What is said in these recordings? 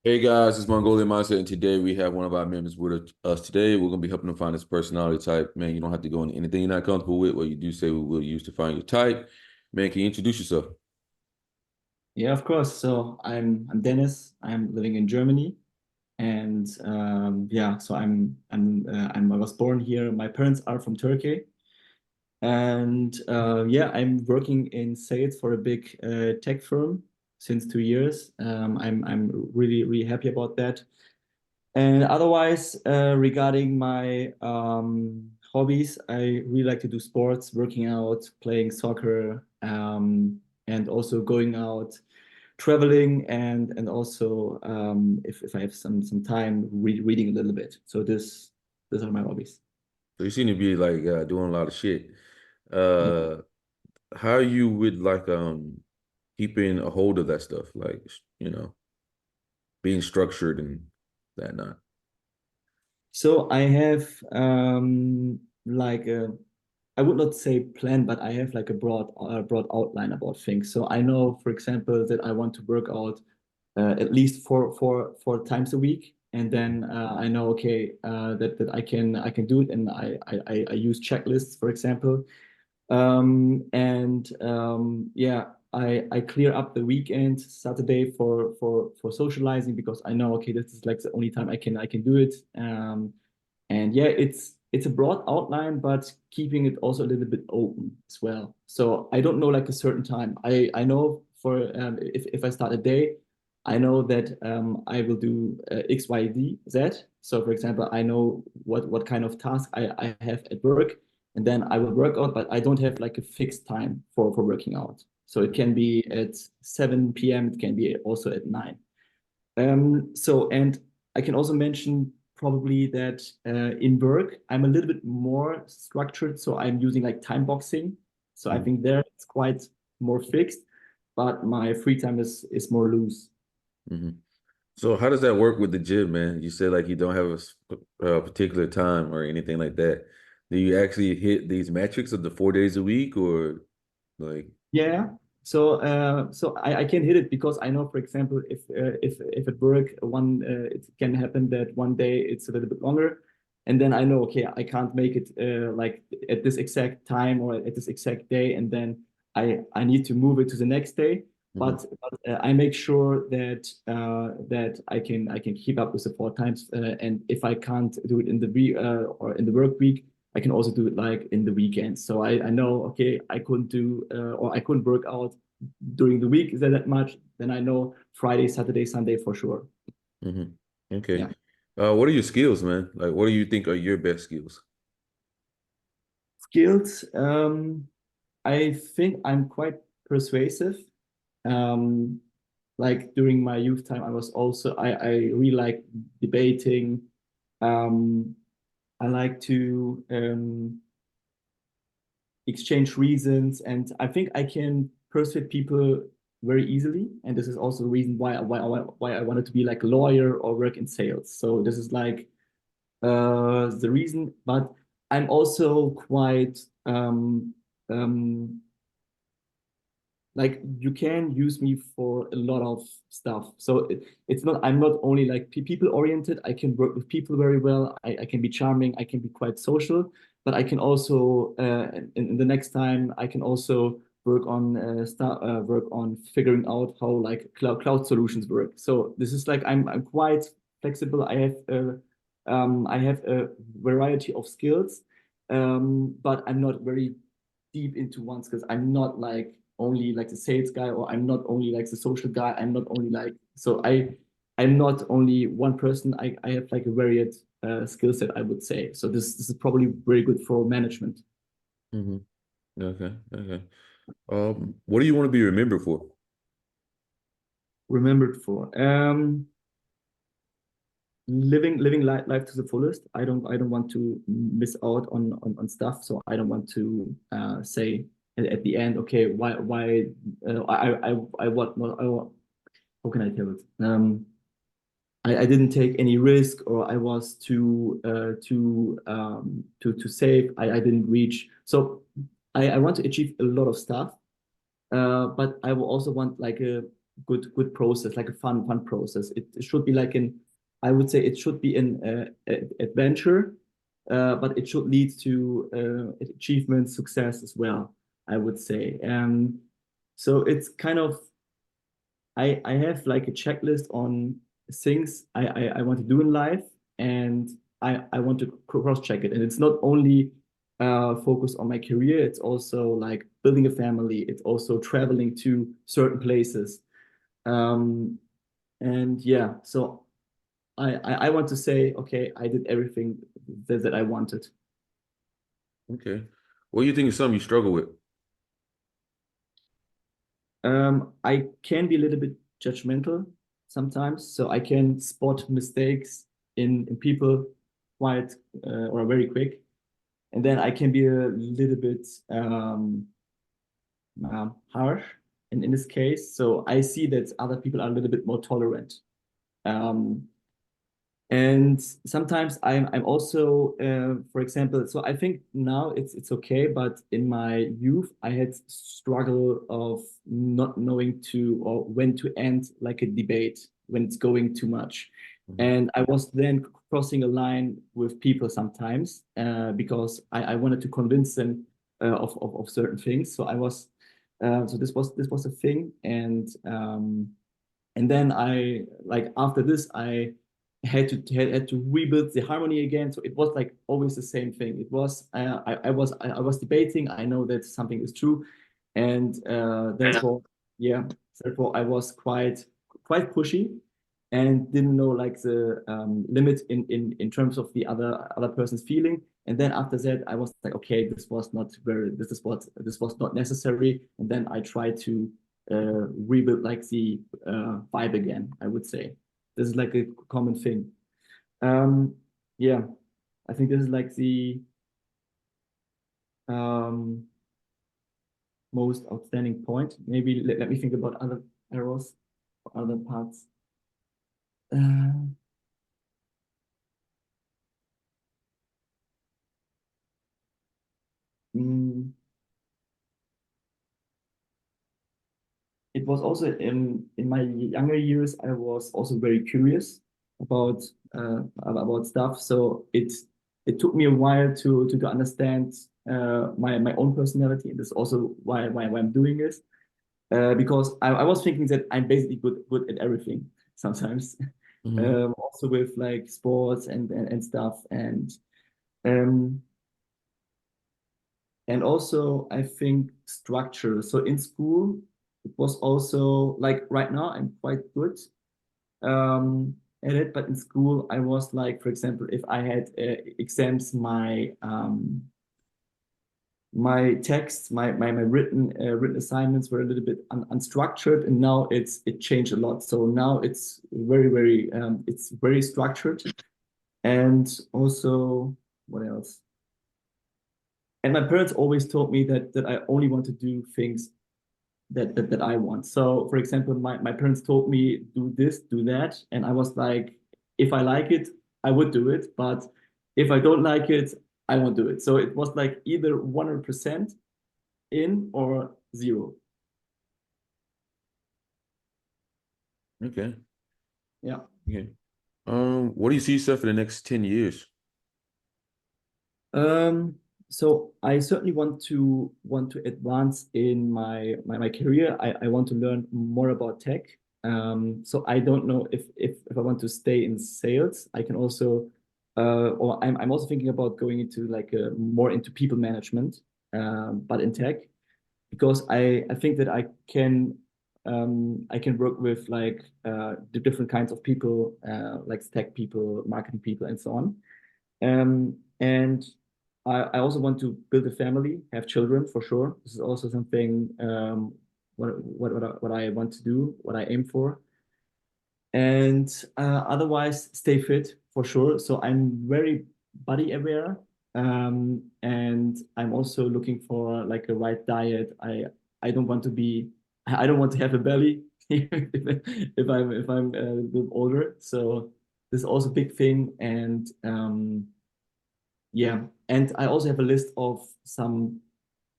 Hey guys, it's MongolianMindset, and today we have one of our members with us today. We're gonna be helping him find his personality type. Man, you don't have to go into anything you're not comfortable with. What you do say we will use to find your type. Man, can you introduce yourself? Yeah, of course. So I'm Dennis. I'm living in Germany, and yeah, so I was born here. My parents are from Turkey, and yeah, I'm working in sales for a big tech firm since 2 years. I'm really happy about that. And otherwise, regarding my hobbies, I really like to do sports, working out, playing soccer, and also going out, traveling, and also if I have some time, reading a little bit. So these are my hobbies. So you seem to be like doing a lot of shit. Yeah. Uh, how you would like keeping a hold of that stuff, like being structured and that not. So I have like I would not say plan, but I have like a broad outline about things. So I know, for example, that I want to work out at least four times a week, and then I know, okay, that I can do it, and I use checklists, for example, and yeah, I clear up the weekend, Saturday, for socializing, because I know, okay, this is like the only time I can do it. And yeah, it's a broad outline, but keeping it also a little bit open as well. So I don't know like a certain time. I know for if I start a day, I know that I will do X, Y, Z. So for example, I know what kind of task I have at work, and then I will work out, but I don't have like a fixed time for working out. So it can be at 7 p.m. It can be also at 9. And I can also mention probably that in work, I'm a little bit more structured. So I'm using like time boxing. So I think there it's quite more fixed, but my free time is more loose. Mm-hmm. So how does that work with the gym, man? You said like you don't have a particular time or anything like that. Do you actually hit these metrics of the 4 days a week or like, Yeah. So I can hit it because I know, for example, if at work it can happen that one day it's a little bit longer, and then I know, okay, I can't make it like at this exact time or at this exact day, and then I need to move it to the next day. Mhm. But I make sure that I can keep up with the 4 times, and if I can't do it in the week or in the work week, I can also do it like in the weekends. So I know, okay, I couldn't do or I couldn't work out during the week that much. Then I know Friday, Saturday, Sunday for sure. Mhm. Okay. Yeah. What are your skills, man? Like, what do you think are your best skills? Skills. I think I'm quite persuasive. Um, like during my youth time, I really like debating. Um, I like to exchange reasons, and I think I can persuade people very easily. And this is also the reason why I wanted to be like a lawyer or work in sales. So this is like the reason. But I'm also quite um, like you can use me for a lot of stuff. So it's not I'm not only like people oriented. I can work with people very well. I can be charming. I can be quite social, but I can also in the next time I can also work on figuring out how like cloud solutions work. So this is like I'm quite flexible. I have a variety of skills, but I'm not very deep into one because I'm not like only like the sales guy, or I'm not only like the social guy. I'm not only like so I'm not only one person. I have like a varied skill set, I would say. So this is probably very good for management. Hmm. Okay. Okay. What do you want to be remembered for? Remembered for living life to the fullest. I don't want to miss out on stuff. So I don't want to say at the end, okay, why I what I, how can I tell it? I didn't take any risk, or I was too safe. I didn't reach. So I want to achieve a lot of stuff, but I will also want like good process, like a fun process. It should be like an, I would say it should be an adventure, but it should lead to achievement, success as well, I would say. So it's kind of, I have like a checklist on things I want to do in life, and I want to cross check it. And it's not only focused on my career, it's also like building a family, it's also traveling to certain places. Um, and yeah, so I want to say, okay, I did everything that I wanted. Okay. What do you think is something you struggle with? I can be a little bit judgmental sometimes, so I can spot mistakes in people quite or very quick, and then I can be a little bit harsh in this case. So I see that other people are a little bit more tolerant. Um, And sometimes I'm also, for example, so I think now it's okay, but in my youth I had struggle of not knowing to or when to end like a debate when it's going too much, Mhm. and I was then crossing a line with people sometimes because I wanted to convince them of certain things. So I was, so this was a thing, and then I like after this I had to rebuild the harmony again. So it was like always the same thing. It was I was debating. I know that something is true, and therefore yeah, therefore I was quite pushy and didn't know like the limit in terms of the other person's feeling. And then after that, I was like, okay, this was not necessary. And then I tried to rebuild like the vibe again, I would say. This is like a common thing. Um, yeah, I think this is like the um, most outstanding point. Maybe let me think about other errors, other parts. Uh, mm, it was also in my younger years, I was also very curious about about stuff. So it took me a while to understand my own personality. And that's also why I'm doing this. Because I was thinking that I'm basically good at everything sometimes. Mhm. Also with like sports and stuff. Um and also I think structure. So in school, it was also like right now I'm quite good at it, but in school I was like, for example, if I had exams, my texts, my written assignments were a little bit unstructured, and now it changed a lot. So now it's very structured, and also what else? And my parents always told me that I only want to do things that I want. So, for example, my parents told me do this, do that, and I was like, if I like it, I would do it, but if I don't like it, I won't do it. So it was like either 100% in or zero. Okay. Yeah. Okay. What do you see yourself for the next 10 years? Um, so I certainly want to advance in my career. I want to learn more about tech. So I don't know if I want to stay in sales. I can also or I'm also thinking about going into like more into people management, but in tech, because I think that I can work with like the different kinds of people, like tech people, marketing people, and so on. And I also want to build a family, have children for sure. This is also something what I want to do, what I aim for. And otherwise, stay fit for sure. So I'm very body aware, and I'm also looking for like a right diet. I don't want to be I don't want to have a belly if I'm a little older. So this is also a big thing, and yeah, and I also have a list of some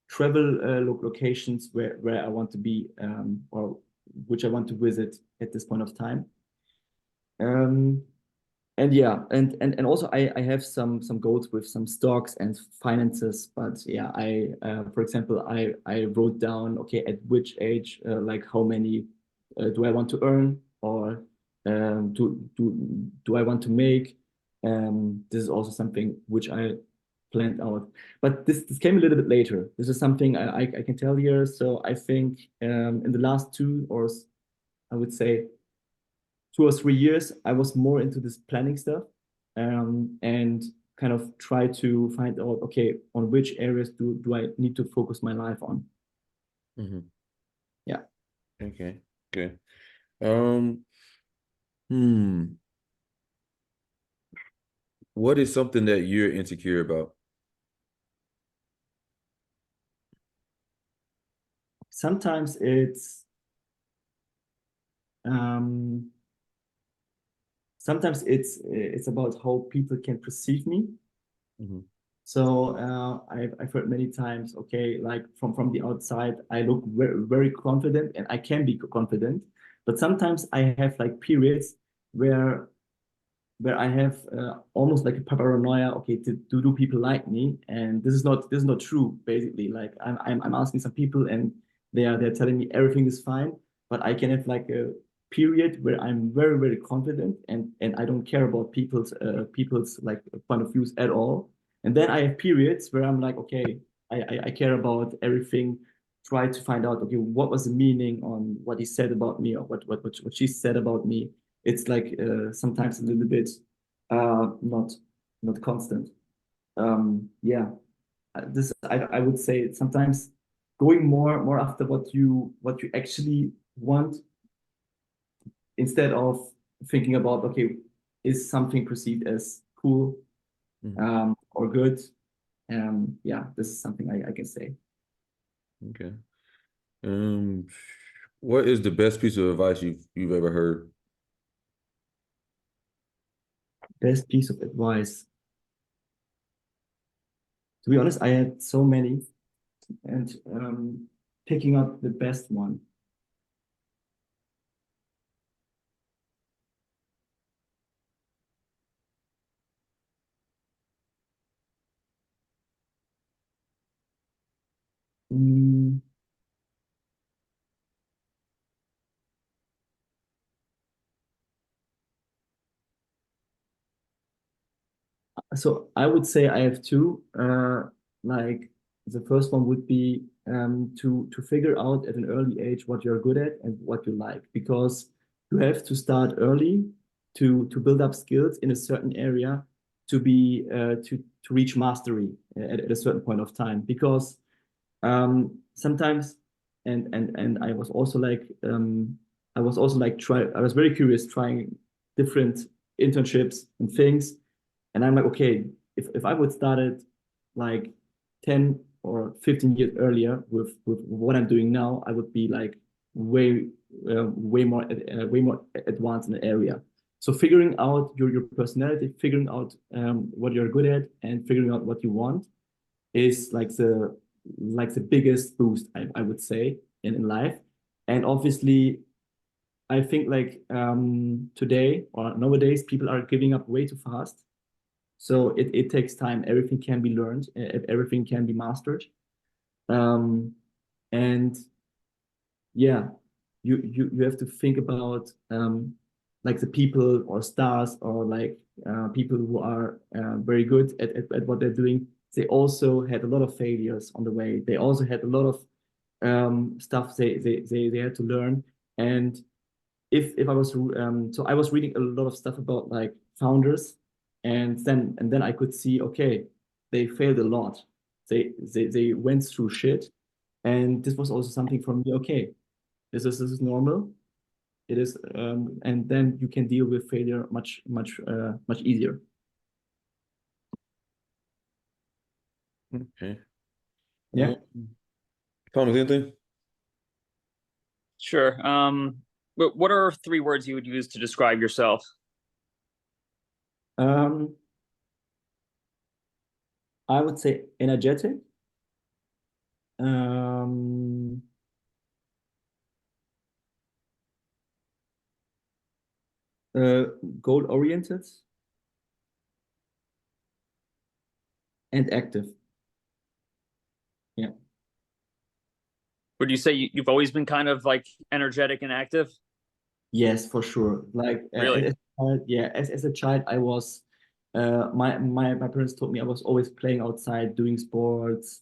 travel locations where I want to be, or which I want to visit at this point of time. Um, and yeah, and also I have some goals with some stocks and finances, but yeah, for example, I wrote down, okay, at which age, like how many do I want to earn, or do I want to make? This is also something which I planned out, but this came a little bit later. This is something I can tell here. So I think in the last two, or I would say 2 or 3 years, I was more into this planning stuff, and kind of try to find out, okay, on which areas do I need to focus my life on? Hmm. Yeah. Okay. Okay. Um, hmm. What is something that you're insecure about? Sometimes um, it's about how people can perceive me. Hmm. So I've heard many times, okay, like from the outside, I look very confident, and I can be confident, but sometimes I have like periods where I have almost like a paranoia. Okay, do people like me? And this is not true. Basically, like I'm asking some people, and they're telling me everything is fine, but I can have like a period where I'm very confident, and I don't care about people's like point of views at all. And then I have periods where I'm like, okay, I care about everything. Try to find out, okay, what was the meaning on what he said about me, or what she said about me. It's like sometimes a little bit not constant. Yeah, this I would say sometimes going more after what you actually want, instead of thinking about, okay, is something perceived as cool Hmm. or good. Yeah, this is something I can say. Okay. Um, what is the best piece of advice you've ever heard? Best piece of advice. To be honest, I had so many, and picking up the best one. Mm, so I would say I have two. Like the first one would be to figure out at an early age what you're good at and what you like, because you have to start early to build up skills in a certain area to be to reach mastery at a certain point of time. Because sometimes, and I was also like try I was very curious trying different internships and things, and I'm like, okay, if I would start it like 10 or 15 years earlier with what I'm doing now, I would be like way way more advanced in the area. So figuring out your personality, figuring out what you're good at, and figuring out what you want is like the biggest boost I would say in life. And obviously, I think like today or nowadays people are giving up way too fast, so it takes time. Everything can be learned, everything can be mastered. Um, and yeah, you have to think about like the people or stars, or like people who are very good at what they're doing. They also had a lot of failures on the way. They also had a lot of stuff they had to learn. And if I was so I was reading a lot of stuff about like founders, and then I could see, okay, they failed a lot. They went through shit, and this was also something for me. Okay, this is normal. It is, and then you can deal with failure much easier. Okay. Yeah. Thomas, anything? Sure. But what are 3 words you would use to describe yourself? Um, I would say energetic. Um, Uh, Goal oriented and active. Yeah. Would you say you've always been kind of like energetic and active? Yes, for sure. Like Really? as a child, yeah, as a child, I was my parents told me I was always playing outside, doing sports.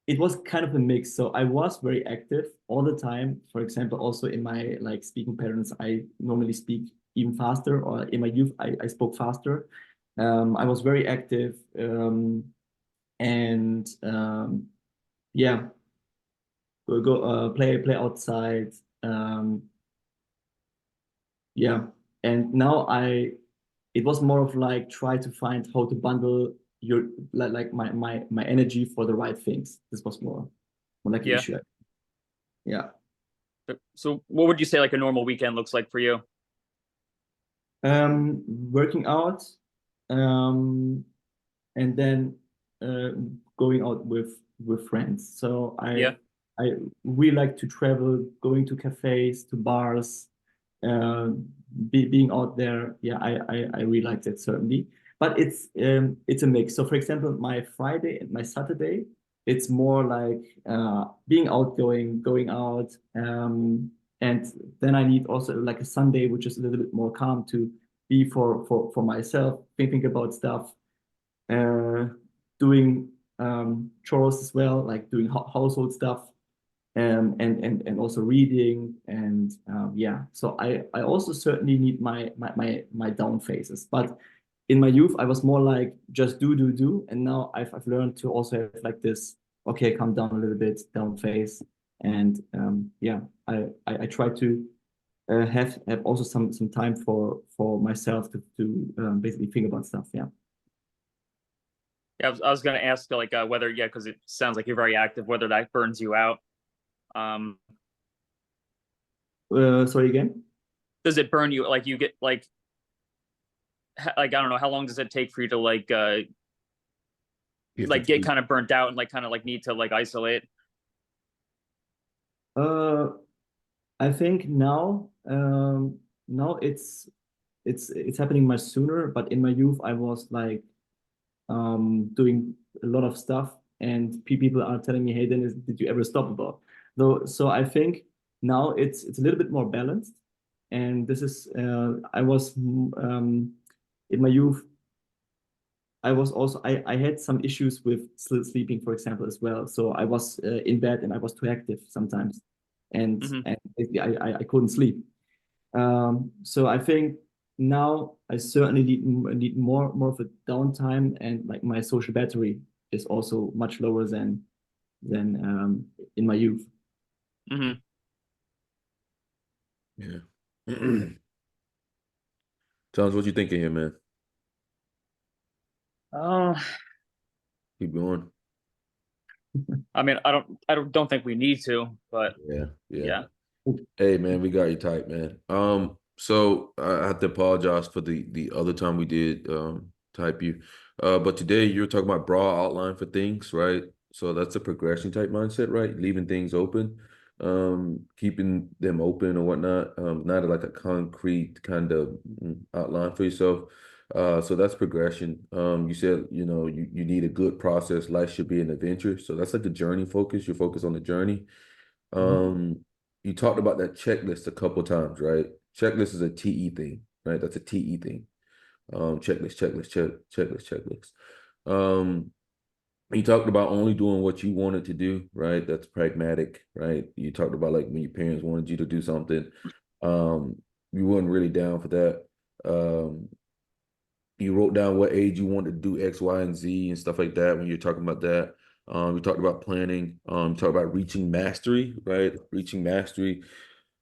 It was kind of a mix. So I was very active all the time. For example, also in my like speaking patterns, I normally speak even faster, or in my youth, I spoke faster. I was very active, and yeah, go play outside. Um, yeah, and now it was more of like try to find how to bundle your like my energy for the right things. This was more like an Yeah. issue. Yeah. So what would you say like a normal weekend looks like for you? Working out, um, and then uh, going out with friends. So Yeah. I really like to travel, going to cafes, to bars, uh, being out there. Yeah, I really like that certainly. But it's a mix. So for example, my Friday and my Saturday, it's more like being outgoing, going out, and then I need also like a Sunday, which is a little bit more calm to be for myself, thinking about stuff, uh, doing chores as well, like doing household stuff, and also reading, and yeah. So I also certainly need my down phases. But in my youth, I was more like just do, and now I've learned to also have like this. Okay, calm down a little bit, down phase, and yeah, I try to have also some time for myself to basically think about stuff. Yeah. Yeah, I was gonna ask like whether yeah, because it sounds like you're very active, whether that burns you out. Um, Sorry again. does it burn you like you get like I don't know, how long does it take for you to Get like get fatigued. kind of burnt out and like kind of like need to like isolate? Uh, I think now it's happening much sooner. But in my youth, I was like doing a lot of stuff, and people are telling me, "Hey, Dennis, did you ever stop about?" Though, so I think now it's a little bit more balanced, and this is I was in my youth. I was also I had some issues with sleeping, for example, as well. So I was in bed and I was too active sometimes, and Hmm. and basically I couldn't sleep. So I think now I certainly need more of a downtime, and like my social battery is also much lower than in my youth. Hmm. Yeah. Thomas, what you thinking here, man? Uh, Keep going. I mean, I don't think we need to, but Yeah, yeah. yeah. Hey man, we got you tight, man. So I have to apologize for the other time we did type you. But today you're talking about broad outline for things, right? So that's a progression type mindset, right? Leaving things open, keeping them open or whatnot. Not like a concrete kind of outline for yourself. So that's progression. You said, you need a good process. Life should be an adventure. So that's like the journey focus. You're focused on the journey. Mhm. Um, you talked about that checklist a couple times, right? Checklist is a TE thing, right? That's a TE thing. Checklist. Um, you talked about only doing what you wanted to do, right? That's pragmatic, right? You talked about like when your parents wanted you to do something, um, you weren't really down for that. Um, you wrote down what age you wanted to do X, Y, and Z and stuff like that when you're talking about that. We talked about planning, talk about reaching mastery, right? Reaching mastery.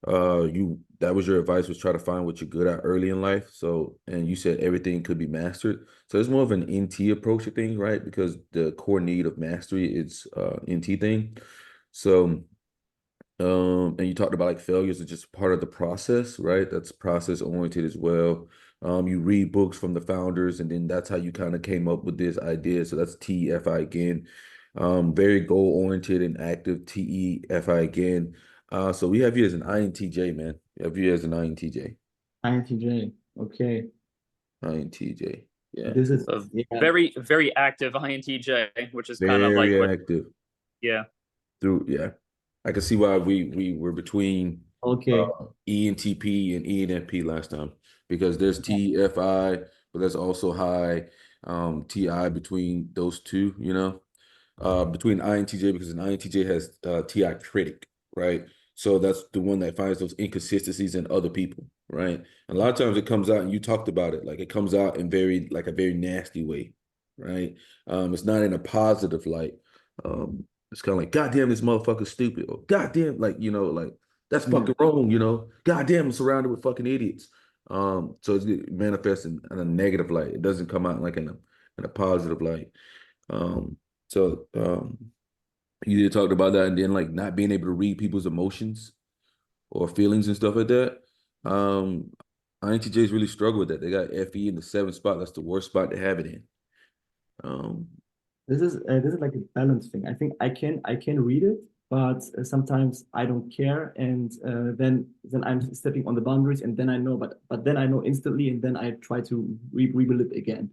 You that was your advice was try to find what you're good at early in life. So, and you said everything could be mastered. So it's more of an NT approach to things, right? Because the core need of mastery is NT thing. So and you talked about like failures are just part of the process, right? That's process oriented as well. You read books from the founders, and then that's how you kind of came up with this idea. So that's TEFI again. Very goal oriented and active TEFI again. So we have you as an INTJ, man. We have you as an INTJ. intj. Okay, INTJ. Yeah. this is, So yeah. very, very active intj, which is kind of like Very what, active. yeah. Through, yeah. I can see why we were between Okay. ENTP and ENFP last time, because there's TFI, but there's also high TI between those two, between INTJ, because an INTJ has TI critic, right? So that's the one that finds those inconsistencies in other people, right? And a lot of times it comes out, and you talked about it, like it comes out in a very nasty way, right? It's not in a positive light. It's kind of like, God damn, this motherfucker's stupid, or God damn, like, like that's Yeah. fucking wrong, God damn, I'm surrounded with fucking idiots. So it manifests in a negative light. It doesn't come out like in a positive light. Um, so you did talk about that, and then like not being able to read people's emotions or feelings and stuff like that. Um, INTJs really struggle with that. They got FE in the seventh spot. That's the worst spot to have it in. Um, This is like a balance thing. I think I can read it, but sometimes I don't care, and then I'm stepping on the boundaries, and then I know, but then I know instantly, and then I try to rebuild it again.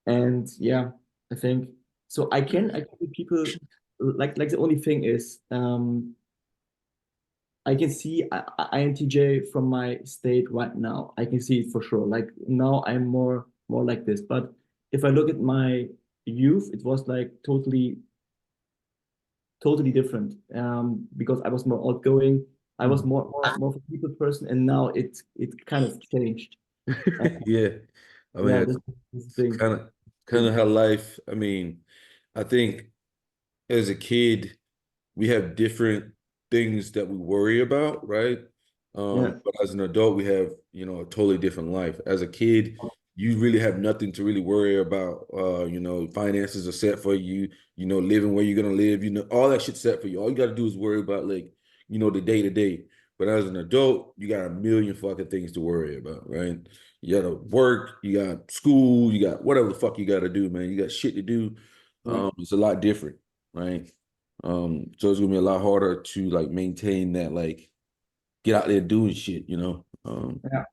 And yeah, I think so. I can read people, like the only thing is I can see INTJ from my state right now. I can see it for sure. Like now I'm more like this. But if I look at my youth, it was like totally different. Because I was more outgoing. I was more of a people person, and now it kind of changed. Uh, yeah, I yeah, mean, this it's thing. kind of how life. I mean, I think as a kid, we have different things that we worry about, right? Yeah, But as an adult, we have, a totally different life. As a kid, you really have nothing to really worry about. Finances are set for you, living where you're gonna live, all that shit's set for you. All you gotta do is worry about like, the day to day. But as an adult, you got a million fucking things to worry about, right? You gotta work, you got school, you got whatever the fuck you gotta do, man. You got shit to do. yeah, It's a lot different, right? So it's gonna be a lot harder to like maintain that, like get out there doing shit. yeah.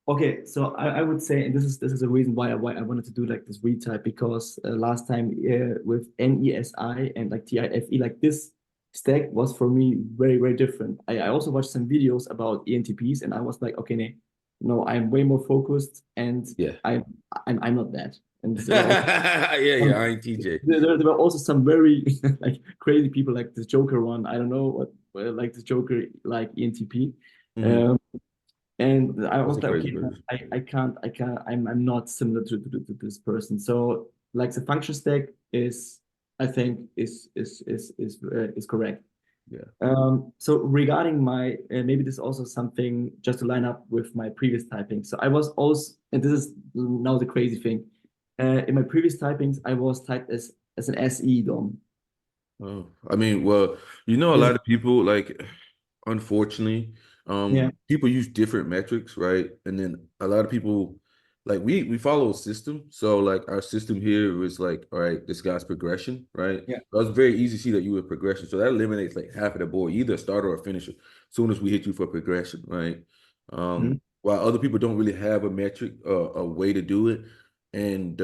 Okay, so I would say, and this is a reason why I wanted to do like this retype, because last time with NESI and like TIFE, like this stack was for me very different. I also watched some videos about ENTPs, and I was like, okay, no, I'm way more focused, and Yeah. I'm not that. And Yeah, I ain't TJ. there were also some very like crazy people, like this Joker one. I don't know what like this Joker like ENTP. Mhm. Um, and I That's was a like, crazy okay, person. I can't, I'm not similar to this person. So like the function stack is, I think is correct. Yeah. So regarding my, maybe this is also something just to line up with my previous typing. So I was also, and this is now the crazy thing. In my previous typings, I was typed as an SE DOM. Oh, I mean, well, a This, lot of people like, unfortunately, yeah, people use different metrics, right? And then a lot of people, like we follow a system. So like our system here is like, all right, this guy's progression, right? yeah, So it's very easy to see that you were progression. So that eliminates like half of the board, either a starter or a finisher, as soon as we hit you for progression, right? mhm, While other people don't really have a metric, a way to do it, and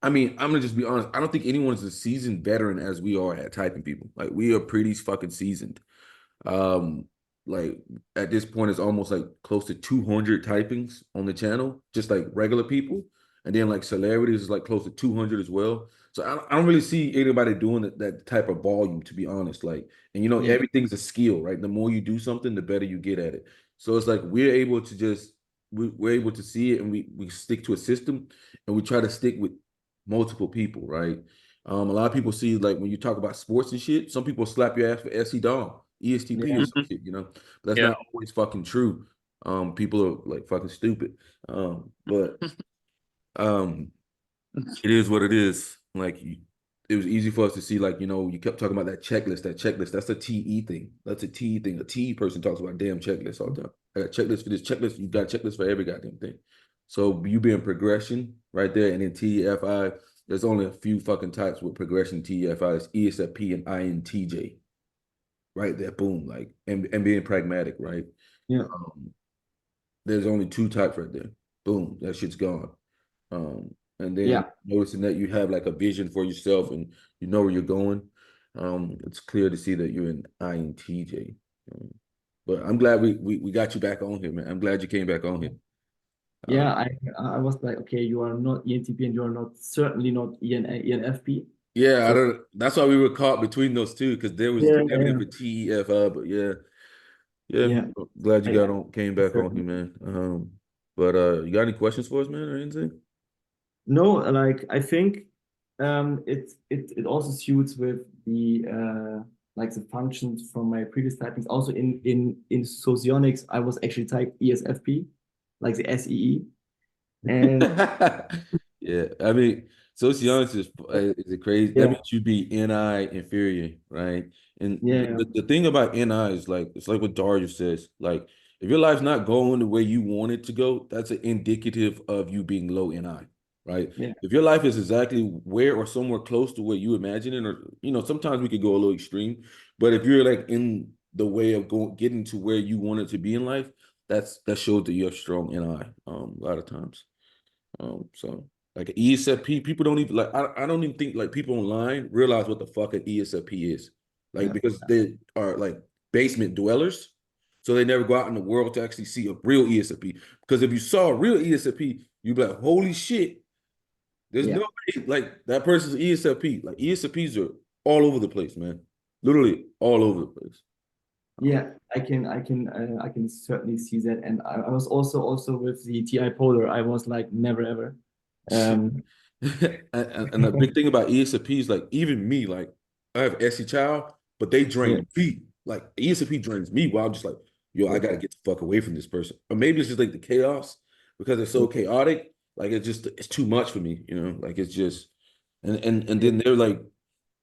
I mean, I'm gonna just be honest. I don't think anyone's a seasoned veteran as we are at typing people. Like we are pretty fucking seasoned. Um, like at this point, it's almost like close to 200 typings on the channel, just like regular people, and then like celebrities is like close to 200 as well. So I don't really see anybody doing that type of volume, to be honest. Like, and yeah, everything's a skill, right? The more you do something, the better you get at it. So it's like we're able to just we're able to see it, and we stick to a system, and we try to stick with multiple people, right? A lot of people see like when you talk about sports and shit, some people slap your ass for SC Dom, ESTP or yeah, some shit. But that's Yeah. not always fucking true. People are like fucking stupid. But um, it is what it is. Like it was easy for us to see, like, you kept talking about that checklist. That checklist, that's a TE thing. That's a TE thing. A TE person talks about damn checklist all the time. I got checklist for this checklist. You got checklist for every goddamn thing. So you being progression right there, and then TFI, there's only a few fucking types with progression TFI. It's ESFP and INTJ. Right there, boom, like and being pragmatic, right? yeah. there's only two types right there. Boom, that shit's gone. And then Yeah. noticing that you have like a vision for yourself and you know where you're going. It's clear to see that you're in INTJ. Um, but I'm glad we got you back on here, man. I'm glad you came back on here. Yeah, I was like, okay, you are not ENTP and you are not certainly not ENFP. Yeah, I So don't. That's why we were caught between those two because there was yeah, definitely yeah, for TEF, but yeah, yeah. yeah. Glad you I got on, came back on here, certainly man. But you got any questions for us, man, or anything? no, like I think it also suits with the like the functions from my previous typings. Also in socionics, I was actually typed ESFP, like the SEE. And Yeah, I mean, sociology is a crazy. That yeah, means you be NI inferior, right? And yeah, the thing about NI is like it's like what Dario says. Like, if your life's not going the way you want it to go, that's an indicative of you being low NI, right? yeah, If your life is exactly where or somewhere close to where you imagine it, or sometimes we could go a little extreme, but if you're like in the way of going getting to where you want it to be in life, that shows that you have strong NI. A lot of times. So like an ESFP, people don't even like. I don't even think like people online realize what the fuck an ESFP is, like yeah, because they are like basement dwellers, so they never go out in the world to actually see a real ESFP. Because if you saw a real ESFP, you'd be like, holy shit, there's yeah. no way like that person's ESFP. Like ESFPs are all over the place, man, literally all over the place. Um, Yeah, I can certainly see that. And I was also with the TI Polar. I was like never ever. Shit. Um, And the big thing about ESFP is like even me, like I have SE child, but they yeah, drain me. Like ESFP drains me while I'm just like, yo, I yeah, gotta get the fuck away from this person. Or maybe it's just like the chaos because it's so chaotic. Like it's too much for me, like it's just and yeah, then they're like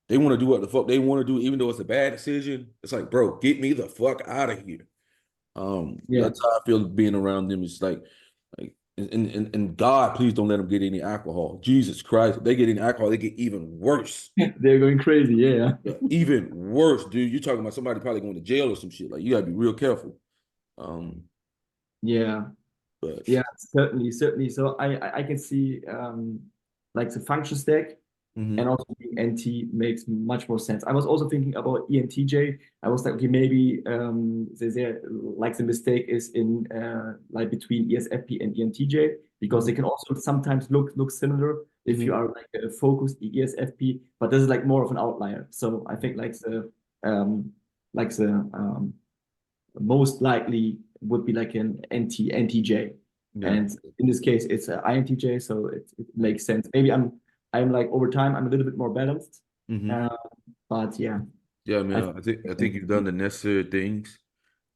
they want to do what the fuck they want to do, even though it's a bad decision. It's like, bro, get me the fuck out of here. yeah. That's how I feel being around them. It's like, and God, please don't let them get any alcohol. Jesus Christ, if they get any alcohol, they get even worse. They're going crazy. Yeah, Yeah, even worse, dude. You're talking about somebody probably going to jail or some shit. Like you gotta be real careful. Um, yeah, but yeah. Certainly, certainly. So I can see like the function stack. And mhm. also being NT makes much more sense. I was also thinking about ENTJ. I was like, okay, maybe like the mistake is in like between ESFP and ENTJ because they Mhm. can also sometimes look similar if you Mhm. are like a focused ESFP, but this is like more of an outlier. So I think um like the most likely would be like an NTJ. Yeah. And in this case, it's an INTJ, so it makes sense. Maybe I'm like over time, I'm a little bit more balanced. Mhm. Uh, but yeah, Yeah, I man. I think you've done the necessary things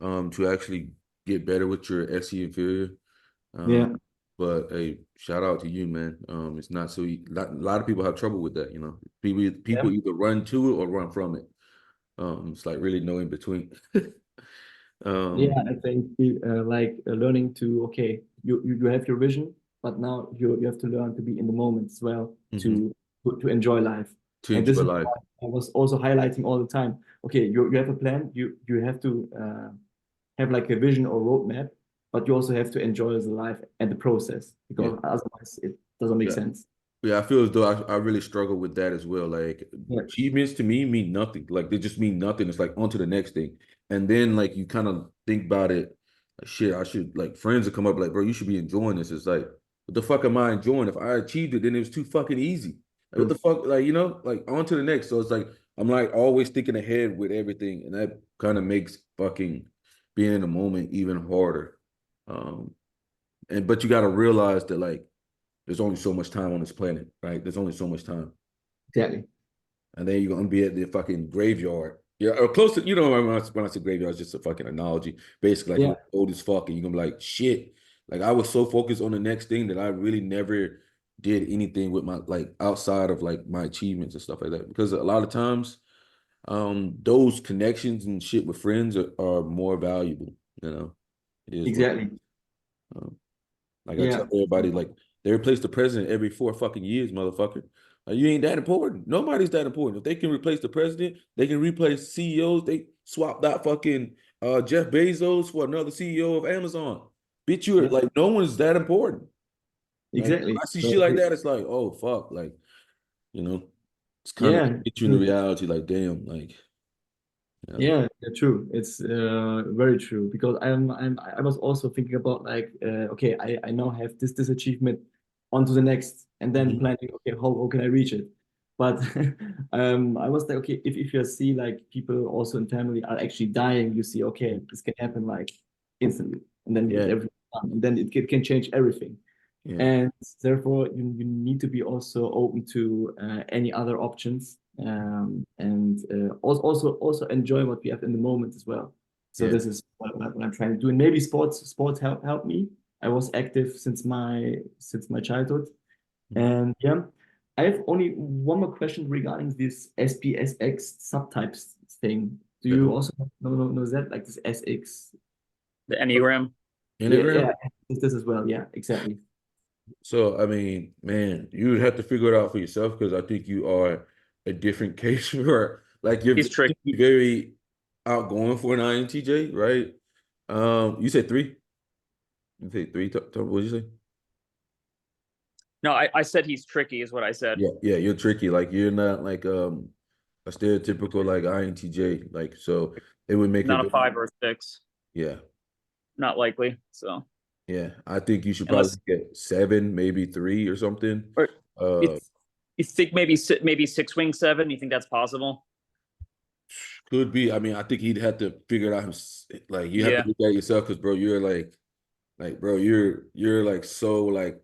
to actually get better with your SE inferior. Um, yeah, but hey, shout out to you, man. It's not so a lot of people have trouble with that, People yeah, either run to it or run from it. It's like really no in between. yeah. Um, I think like learning to okay, you have your vision, but now you have to learn to be in the moment as well mhm. to enjoy life. To And enjoy this is life. what I was also highlighting all the time. Okay, you have a plan. You have to have like a vision or roadmap, but you also have to enjoy the life and the process Yeah. because otherwise it doesn't make Yeah. sense. Yeah, I feel as though I really struggle with that as well. Like Yeah, achievements to me mean nothing. Like they just mean nothing. It's like on to the next thing. And then like you kind of think about it, like shit, I should like friends will come up like, bro, you should be enjoying this. It's like, what the fuck am I enjoying? If I achieved it, then it was too fucking easy. Like what the true. fuck? Like, like on to the next. So it's like I'm like always thinking ahead with everything. And that kind of makes fucking being in the moment even harder. Um, but you gotta realize that like there's only so much time on this planet, right? There's only so much time. Exactly. And then you're gonna be at the fucking graveyard. Yeah, or close to, when I say graveyard, it's just a fucking analogy. Basically, like Yeah, you're old as fuck, and you're gonna be like, shit. Like I was so focused on the next thing that I really never did anything with my like outside of like my achievements and stuff like that. Because a lot of times, those connections and shit with friends are more valuable, It is what it exactly. is. Um, Like I Yeah, tell everybody, like they replace the president every 4 fucking years, motherfucker. Like, you ain't that important. Nobody's that important. If they can replace the president, they can replace CEOs. They swapped out fucking Jeff Bezos for another CEO of Amazon. bitch, you're Yeah. like no one's that important. Like Exactly. I see So shit like that, it's like, oh fuck, like you know, it's kind of yeah, get you in the reality, like damn, like you know, yeah, true. It's very true because I was also thinking about like okay, I now have this achievement onto the next, and then Mhm. planning okay how can I reach it? But I was like okay, if you see like people also in family are actually dying, you see okay this can happen like instantly, and then get Yeah, everything done, and then it can change everything. yeah, And therefore you need to be also open to any other options and also enjoy what we have in the moment as well. So yeah, this is what I'm trying to do, and maybe sports help me. I was active since my childhood, mhm. and yeah, I have only one more question regarding this SPSX subtypes thing. Do you The also know that like this SX? The Enneagram. Yeah, yeah, Enneagram. this as well. Yeah, exactly. So I mean, man, you would have to figure it out for yourself because I think you are a different case for like you're He's tricky. very outgoing for an INTJ, right? You said three. You said three. What did you say? No, I said he's tricky, is what I said. Yeah, yeah, you're tricky. Like you're not like a stereotypical like INTJ. Like so, it would make it Not a very 5 or a 6. yeah, Not likely. So yeah. I think you should probably unless get seven, maybe three or something. or you, Uh, th- you think maybe 6 wing 7. You think that's possible? could be. I mean, I think he'd have to figure it out. Like you have to Yeah. look at yourself because, bro, you're like, bro, you're like so like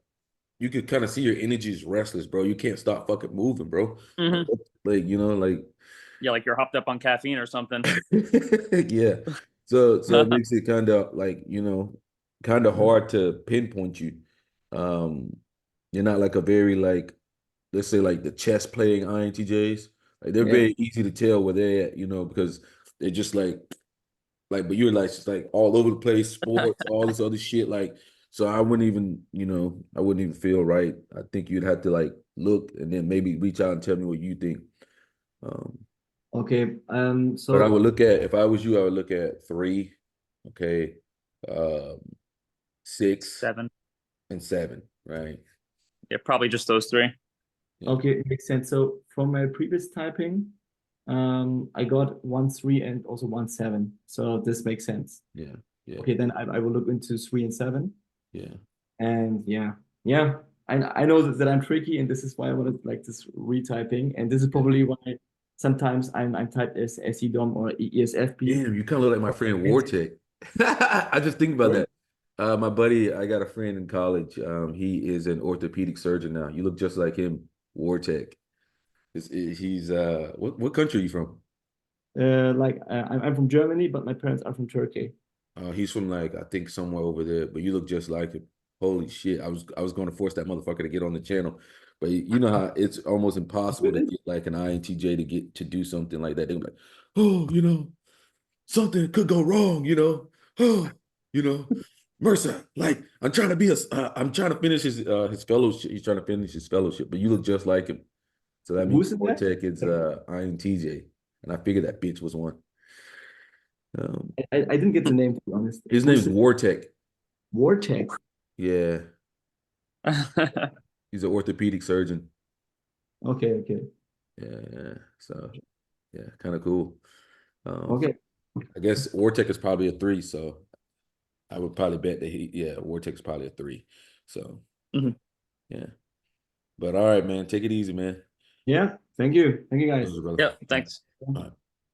you could kind of see your energy is restless, bro. You can't stop fucking moving, bro. Hmm. Like you know, like Yeah, like you're hopped up on caffeine or something. yeah. So it makes it kind of like kind of hard to pinpoint you. Um, you're not like a very like let's say like the chess playing INTJs. Like they're Yeah. very easy to tell where they're at, because they're just like, but you're like just like all over the place, sports, all this other shit. Like, so I wouldn't even feel right. I think you'd have to like look and then maybe reach out and tell me what you think. Um, Okay. but I would So look at if I was you, I would look at three, okay, um, six 7. and seven, right? Yeah, probably just those 3. Yeah, okay, makes sense. So from my previous typing, I got 1 3 and also 1 7. So this makes sense. yeah, yeah, Okay, then I will look into 3 and 7. yeah. And yeah, yeah. I know that I'm tricky, and this is why I wanted like this retyping. And this is Yeah. probably why sometimes I'm typed as SEDOM or ESFP. Damn, you kind of look like my friend Wartech. I just think about that. My buddy, I got a friend in college. He is an orthopedic surgeon now. You look just like him, Wartech. He's what country are you from? I'm from Germany, but my parents are from Turkey. He's from like I think somewhere over there, but you look just like him. Holy shit! I was going to force that motherfucker to get on the channel, but you know how it's almost impossible to Really? get like an INTJ to get to do something like that. They're like, oh, something could go wrong, oh, you know, Mercer, like I'm trying to finish his fellowship. He's trying to finish his fellowship, but you look just like him. So that means Who's in that? Vortec is INTJ, and I figured that bitch was one. Um, I didn't get the name to be honest. his name is Who's Wartech. Vortex? Yeah, he's an orthopedic surgeon. Okay, okay, Yeah, yeah. So yeah, kind of cool. Um, okay. I guess Wartech is probably a three, so I would probably bet that Wartech is probably a three. So Mhm. yeah. But all right, man, take it easy, man. Yeah, thank you, guys. Brother. Yeah, thanks. All right.